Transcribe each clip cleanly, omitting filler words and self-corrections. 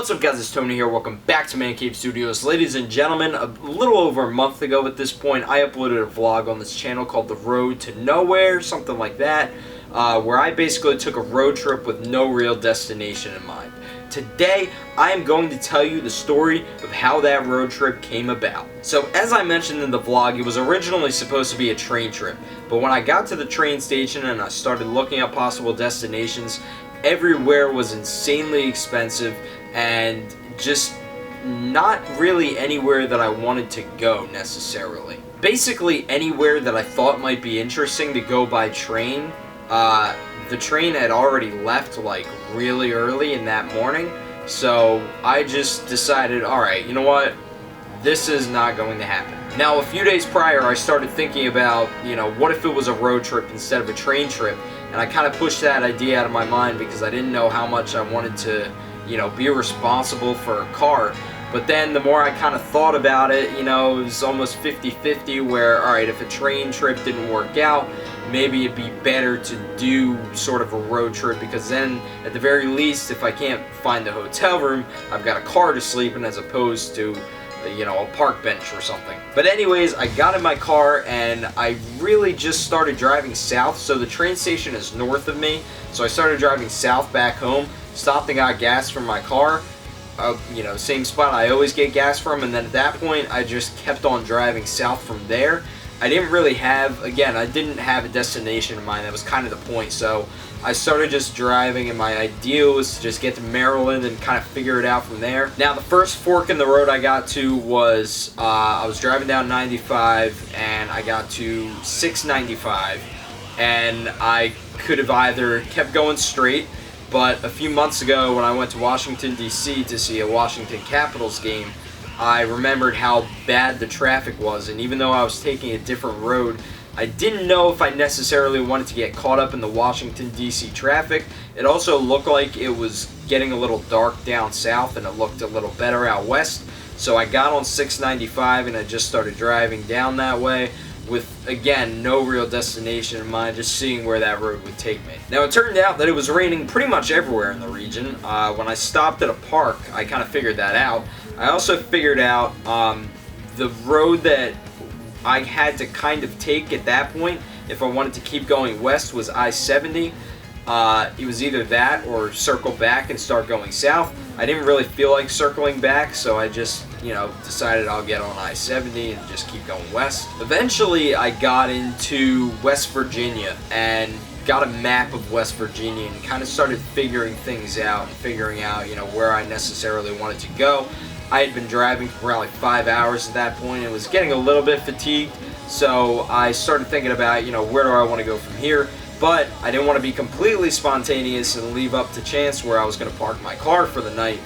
What's up, guys? It's Tony here. Welcome back to Man Cave Studios. Ladies and gentlemen, a little over a month ago at this point, I uploaded a vlog on this channel called The Road to Nowhere, something like that, where I basically took a road trip with no real destination in mind. Today, I am going to tell you the story of how that road trip came about. So, as I mentioned in the vlog, it was originally supposed to be a train trip, but when I got to the train station and I started looking at possible destinations, everywhere was insanely expensive and just not really anywhere that I wanted to go necessarily. Basically anywhere that I thought might be interesting to go by train, the train had already left like really early in that morning, so I just decided, alright, you know what, this is not going to happen. Now, a few days prior, I started thinking about, what if it was a road trip instead of a train trip, and I kind of pushed that idea out of my mind because I didn't know how much I wanted to be responsible for a car. But then the more I kind of thought about it, it was almost 50-50 where, alright, if a train trip didn't work out, maybe it'd be better to do sort of a road trip, because then, at the very least, if I can't find a hotel room, I've got a car to sleep in as opposed to, a park bench or something. But anyways, I got in my car and I really just started driving south. So the train station is north of me, so I started driving south back home, stopped and got gas from my car, same spot I always get gas from, and then at that point I just kept on driving south from there. I didn't have a destination in mind. That was kind of the point, so I started just driving, and my idea was to just get to Maryland and kind of figure it out from there. Now, the first fork in the road I got to was, I was driving down 95, and I got to 695, and I could have either kept going straight, but a few months ago when I went to Washington, D.C. to see a Washington Capitals game, I remembered how bad the traffic was, and even though I was taking a different road, I didn't know if I necessarily wanted to get caught up in the Washington, D.C. traffic. It also looked like it was getting a little dark down south, and it looked a little better out west. So I got on 695 and I just started driving down that way with, again, no real destination in mind, just seeing where that road would take me. Now, it turned out that it was raining pretty much everywhere in the region. When I stopped at a park, I kind of figured that out. I also figured out the road that I had to kind of take at that point, if I wanted to keep going west, was I-70. It was either that or circle back and start going south. I didn't really feel like circling back, so I just, decided I'll get on I-70 and just keep going west. Eventually, I got into West Virginia and got a map of West Virginia and kind of started figuring things out and figuring out, where I necessarily wanted to go. I had been driving for around like 5 hours at that point and was getting a little bit fatigued, so I started thinking about, where do I want to go from here? But I didn't want to be completely spontaneous and leave up to chance where I was going to park my car for the night.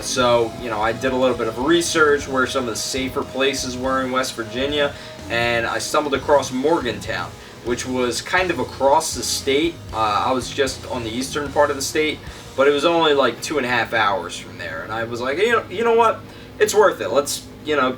So, I did a little bit of research where some of the safer places were in West Virginia, and I stumbled across Morgantown, which was kind of across the state. I was just on the eastern part of the state, but it was only like 2.5 hours from there, and I was like, you know what, it's worth it. Let's,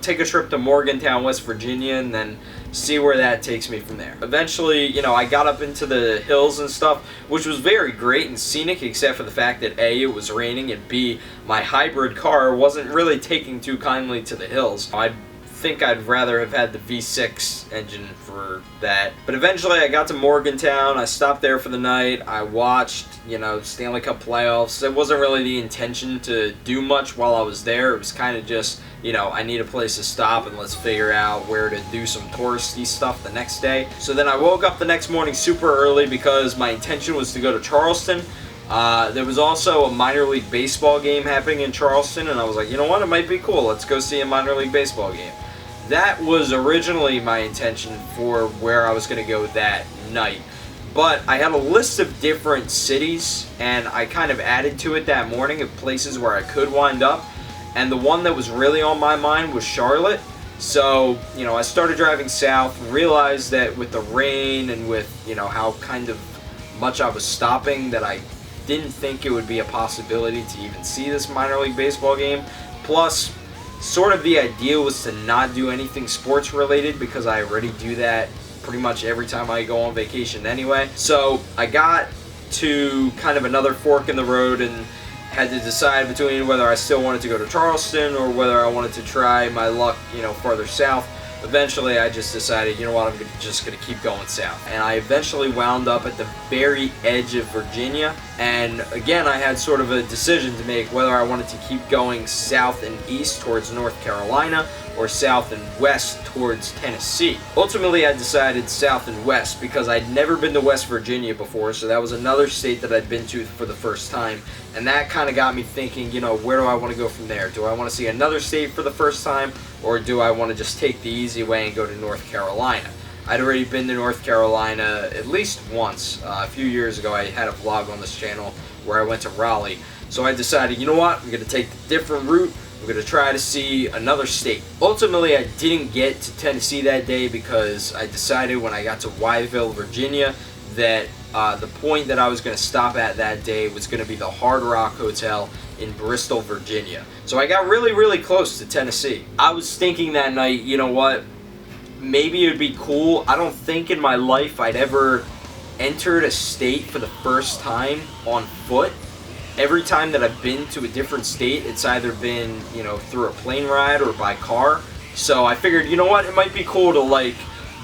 take a trip to Morgantown, West Virginia, and then see where that takes me from there. Eventually, I got up into the hills and stuff, which was very great and scenic, except for the fact that A, it was raining, and B, my hybrid car wasn't really taking too kindly to the hills. I think I'd rather have had the V6 engine for that. But eventually I got to Morgantown, I stopped there for the night, I watched, Stanley Cup playoffs. It wasn't really the intention to do much while I was there. It was kind of just, I need a place to stop and let's figure out where to do some touristy stuff the next day. So then I woke up the next morning super early because my intention was to go to Charleston. There was also a minor league baseball game happening in Charleston, and I was like, you know what, it might be cool. Let's go see a minor league baseball game. That was originally my intention for where I was going to go that night. But I had a list of different cities, and I kind of added to it that morning of places where I could wind up. And the one that was really on my mind was Charlotte. So, I started driving south, realized that with the rain and with, how kind of much I was stopping, that I didn't think it would be a possibility to even see this minor league baseball game. Plus, sort of the idea was to not do anything sports related because I already do that pretty much every time I go on vacation anyway. So I got to kind of another fork in the road, and had to decide between whether I still wanted to go to Charleston or whether I wanted to try my luck, farther south. Eventually, I just decided, you know what, just going to keep going south. And I eventually wound up at the very edge of Virginia. And again, I had sort of a decision to make whether I wanted to keep going south and east towards North Carolina or south and west towards Tennessee. Ultimately, I decided south and west because I'd never been to West Virginia before, so that was another state that I'd been to for the first time. And that kind of got me thinking, where do I want to go from there? Do I want to see another state for the first time, or do I want to just take the easy way and go to North Carolina? I'd already been to North Carolina at least once. A few years ago, I had a vlog on this channel where I went to Raleigh. So I decided, you know what, I'm going to take a different route. I'm going to try to see another state. Ultimately, I didn't get to Tennessee that day because I decided when I got to Wytheville, Virginia, that the point that I was going to stop at that day was going to be the Hard Rock Hotel in Bristol, Virginia. So I got really, really close to Tennessee. I was thinking that night, you know what, maybe it would be cool. I don't think in my life I'd ever entered a state for the first time on foot. Every time that I've been to a different state, it's either been, through a plane ride or by car. So I figured, you know what, it might be cool to,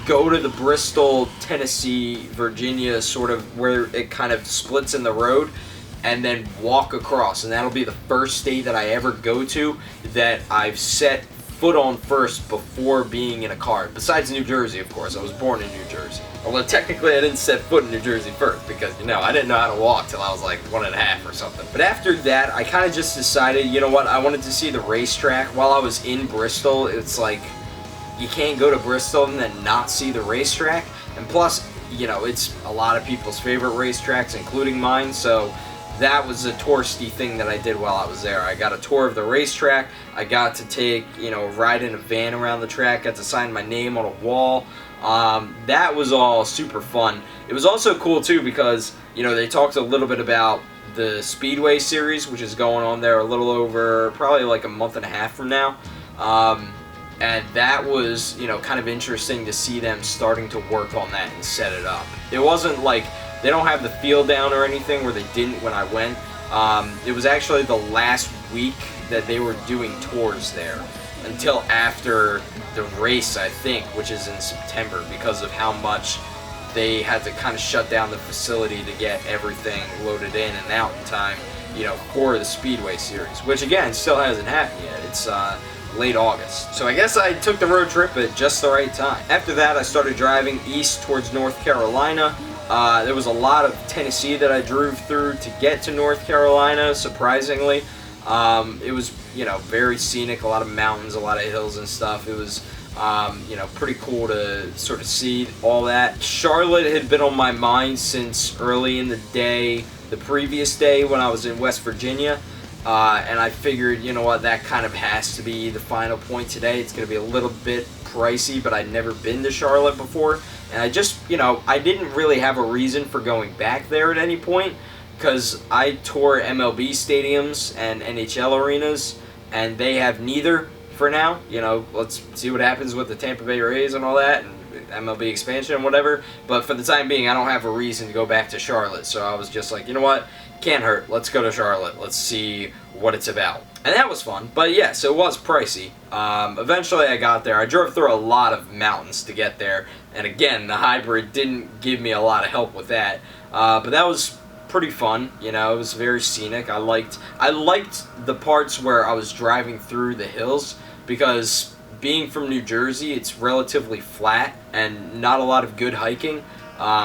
go to the Bristol, Tennessee, Virginia, sort of where it kind of splits in the road, and then walk across. And that'll be the first state that I ever go to that I've set foot on first before being in a car. Besides New Jersey, of course. I was born in New Jersey. Although technically I didn't set foot in New Jersey first because, I didn't know how to walk till I was like 1.5 or something. But after that, I kind of just decided, you know what, I wanted to see the racetrack. While I was in Bristol, it's like, you can't go to Bristol and then not see the racetrack. And plus, it's a lot of people's favorite racetracks, including mine, so that was a touristy thing that I did while I was there. I got a tour of the racetrack. I got to take, ride in a van around the track, got to sign my name on a wall. That was all super fun. It was also cool too because, they talked a little bit about the Speedway series, which is going on there a little over probably like a month and a half from now. And that was, kind of interesting to see them starting to work on that and set it up. It wasn't like they don't have the field down or anything where they didn't when I went. It was actually the last week that they were doing tours there until after the race, I think, which is in September, because of how much they had to kind of shut down the facility to get everything loaded in and out in time, for the Speedway series, which again still hasn't happened yet. It's late August. So I guess I took the road trip at just the right time. After that, I started driving east towards North Carolina. There was a lot of Tennessee that I drove through to get to North Carolina, surprisingly. It was, very scenic, a lot of mountains, a lot of hills and stuff. It was, pretty cool to sort of see all that. Charlotte had been on my mind since early in the day, the previous day when I was in West Virginia. And I figured, you know what, that kind of has to be the final point today. It's going to be a little bit pricey, but I'd never been to Charlotte before. And I just, I didn't really have a reason for going back there at any point because I tour MLB stadiums and NHL arenas, and they have neither for now. Let's see what happens with the Tampa Bay Rays and all that, and MLB expansion and whatever. But for the time being, I don't have a reason to go back to Charlotte. So I was just like, you know what? Can't hurt. Let's go to Charlotte. Let's see what it's about. And that was fun. But yes, it was pricey. Eventually I got there. I drove through a lot of mountains to get there. And again, the hybrid didn't give me a lot of help with that. But that was pretty fun. It was very scenic. I liked the parts where I was driving through the hills because being from New Jersey, it's relatively flat and not a lot of good hiking.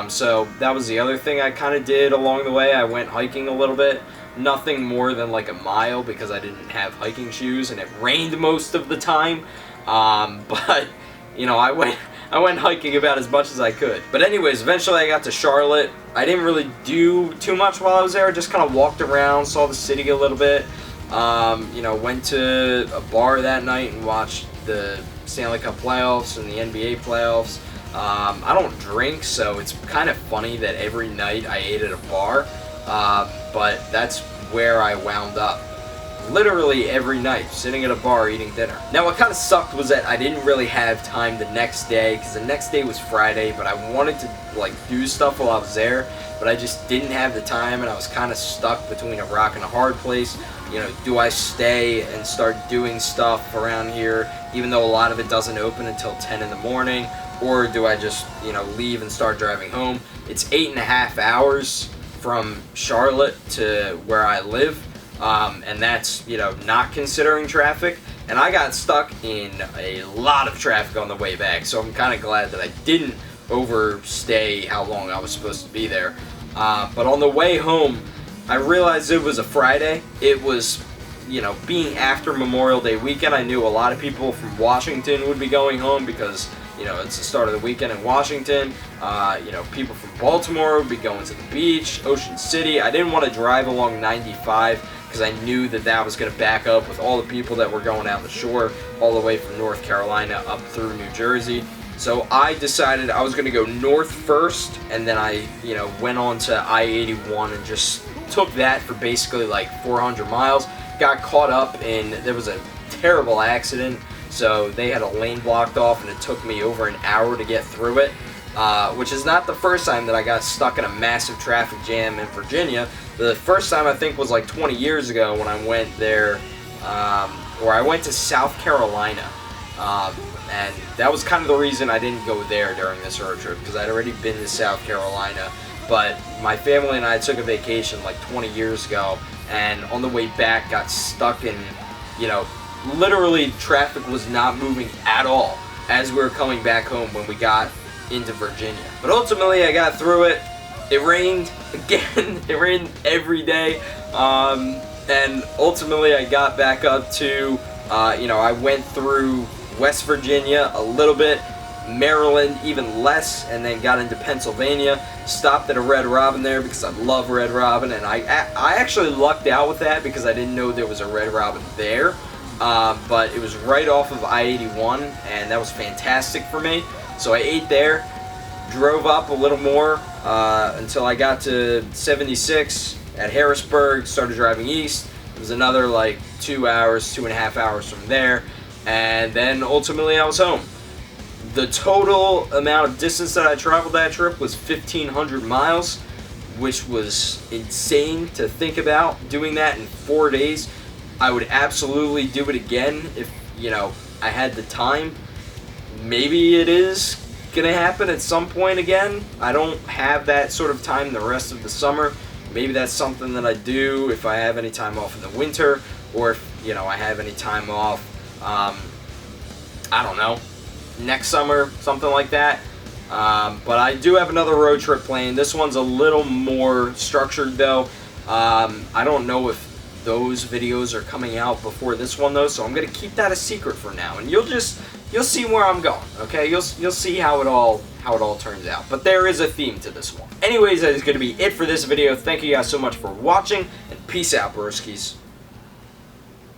So that was the other thing I kind of did along the way. I went hiking a little bit. Nothing more than like a mile because I didn't have hiking shoes and it rained most of the time. But, I went hiking about as much as I could. But anyways, eventually I got to Charlotte. I didn't really do too much while I was there. I just kind of walked around, saw the city a little bit. Went to a bar that night and watched the Stanley Cup playoffs and the NBA playoffs. I don't drink, so it's kind of funny that every night I ate at a bar, but that's where I wound up. literally every night, sitting at a bar eating dinner. Now what kind of sucked was that I didn't really have time the next day, because the next day was Friday, but I wanted to like do stuff while I was there, but I just didn't have the time, and I was kind of stuck between a rock and a hard place. You know, do I stay and start doing stuff around here, even though a lot of it doesn't open until 10 in the morning, or do I just, you know, leave and start driving home? It's 8.5 hours from Charlotte to where I live. And that's, you know, not considering traffic. And I got stuck in a lot of traffic on the way back, so I'm kind of glad that I didn't overstay how long I was supposed to be there. But on the way home, I realized it was a Friday. It was, you know, being after Memorial Day weekend, I knew a lot of people from Washington would be going home because, you know, it's the start of the weekend in Washington. You know, people from Baltimore would be going to the beach, Ocean City. I didn't want to drive along 95 because I knew that that was going to back up with all the people that were going out the shore all the way from North Carolina up through New Jersey. So I decided I was going to go north first, and then I, you know, went on to I-81 and just took that for basically like 400 miles. Got caught up in, there was a terrible accident, so they had a lane blocked off, and it took me over an hour to get through it, which is not the first time that I got stuck in a massive traffic jam in Virginia. The first time I think was like 20 years ago when I went there, or I went to South Carolina, and that was kind of the reason I didn't go there during this road trip, because I'd already been to South Carolina. But my family and I took a vacation like 20 years ago, and on the way back got stuck in, you know, literally traffic was not moving at all as we were coming back home when we got into Virginia. But ultimately I got through it. It rained again. It rained every day. And ultimately I got back up to, you know, I went through West Virginia a little bit, Maryland even less, and then got into Pennsylvania. Stopped at a Red Robin there because I love Red Robin, and I actually lucked out with that because I didn't know there was a Red Robin there. But it was right off of I-81, and that was fantastic for me. So I ate there, drove up a little more until I got to 76 at Harrisburg, started driving east. It was another like 2 hours, 2.5 hours from there, and then ultimately I was home. The total amount of distance that I traveled that trip was 1,500 miles, which was insane to think about, doing that in 4 days. I would absolutely do it again if, you know, I had the time. Maybe it is going to happen at some point again. I don't have that sort of time the rest of the summer. Maybe that's something that I do if I have any time off in the winter, or if, you know, I have any time off, I don't know, next summer, something like that. But I do have another road trip planned. This one's a little more structured though. I don't know if those videos are coming out before this one though, so I'm gonna keep that a secret for now, and you'll see where I'm going. Okay, you'll see how it all turns out. But there is a theme to this one. Anyways, that is gonna be it for this video. Thank you guys so much for watching, and peace out, broskies.